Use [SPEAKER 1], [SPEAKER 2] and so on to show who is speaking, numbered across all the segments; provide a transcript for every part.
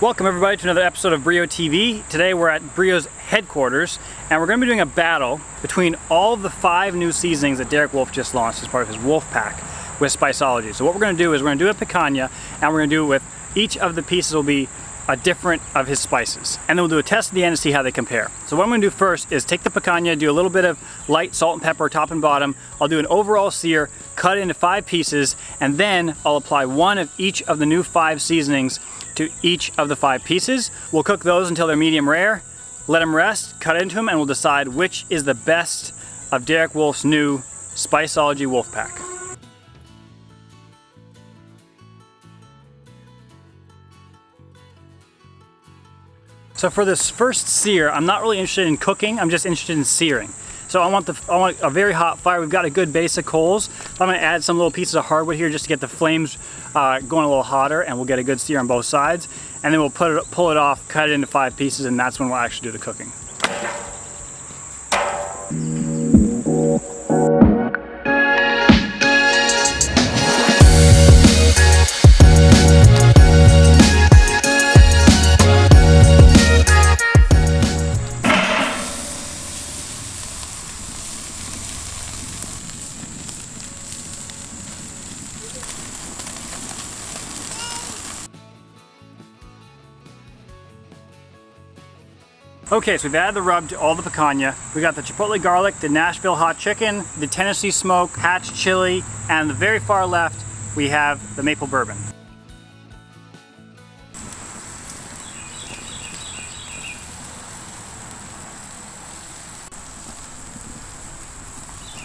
[SPEAKER 1] Welcome everybody to another episode of Breeo TV. Today we're at Breeo's headquarters and we're going to be doing a battle between all of the 5 new seasonings that Derek Wolf just launched as part of his Wolf Pack with Spiceology. So what we're going to do is we're going to do a Picanha and we're going to do it with each of the pieces will be a different of his spices. And then we'll do a test at the end to see how they compare. So what I'm going to do first is take the Picanha, do a little bit of light salt and pepper top and bottom. I'll do an overall sear, cut it into 5 pieces, and then I'll apply one of each of the new 5 seasonings to each of the 5 pieces. We'll cook those until they're medium rare, let them rest, cut into them, and we'll decide which is the best of Derek Wolf's new Spiceology Wolf Pack. So for this first sear, I'm not really interested in cooking, I'm just interested in searing. So I want a very hot fire. We've got a good base of coals. I'm gonna add some little pieces of hardwood here just to get the flames going a little hotter, and we'll get a good sear on both sides. And then we'll pull it off, cut it into 5 pieces, and that's when we'll actually do the cooking. Okay, so we've added the rub to all the picanha. We got the chipotle garlic, the Nashville hot chicken, the Tennessee smoke, hatch chili, and on the very far left, we have the maple bourbon.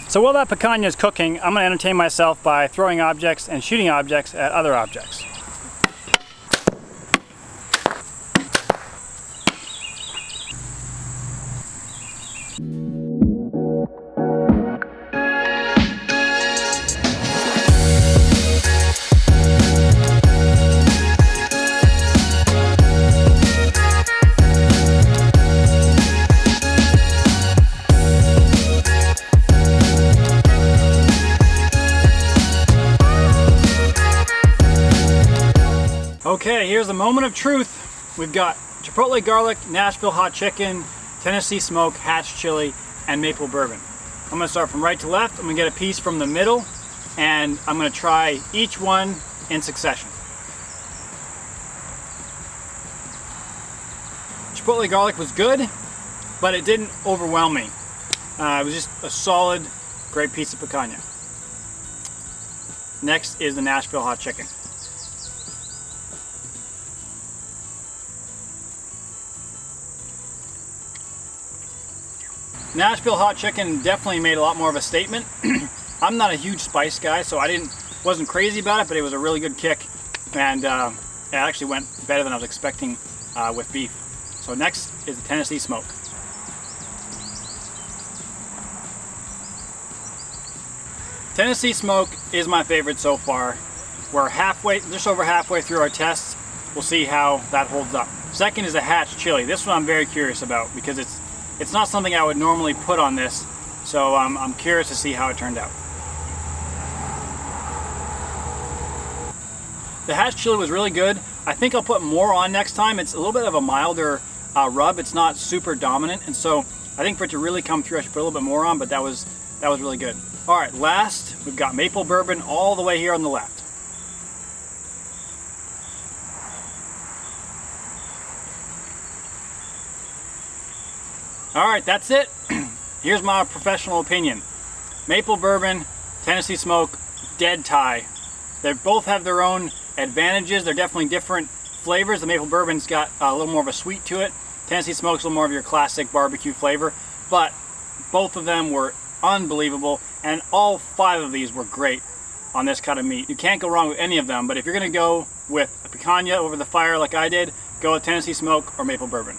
[SPEAKER 1] So while that picanha is cooking, I'm gonna entertain myself by throwing objects and shooting objects at other objects. Okay, here's the moment of truth. We've got chipotle garlic, Nashville hot chicken, Tennessee smoke, hatch chili, and maple bourbon. I'm gonna start from right to left. I'm gonna get a piece from the middle, and I'm gonna try each one in succession. Chipotle garlic was good, but it didn't overwhelm me. It was just a solid, great piece of picanha. Next is the Nashville hot chicken. Nashville hot chicken definitely made a lot more of a statement. I'm not a huge spice guy, so wasn't crazy about it, but it was a really good kick, and it actually went better than I was expecting with beef. So next is the Tennessee smoke. Tennessee smoke is my favorite so far. We're just over halfway through our tests. We'll see how that holds up. Second is the hatch chili. This one I'm very curious about because it's not something I would normally put on this, so I'm curious to see how it turned out. The hatch chili was really good. I think I'll put more on next time. It's a little bit of a milder rub. It's not super dominant, and so I think for it to really come through, I should put a little bit more on, but that was really good. All right, last, we've got maple bourbon all the way here on the left. All right, that's it. Here's my professional opinion. Maple bourbon, Tennessee smoke, dead tie. They both have their own advantages. They're definitely different flavors. The maple bourbon's got a little more of a sweet to it. Tennessee smoke's a little more of your classic barbecue flavor, but both of them were unbelievable, and all 5 of these were great on this kind of meat. You can't go wrong with any of them, but if you're gonna go with a picanha over the fire like I did, go with Tennessee smoke or maple bourbon.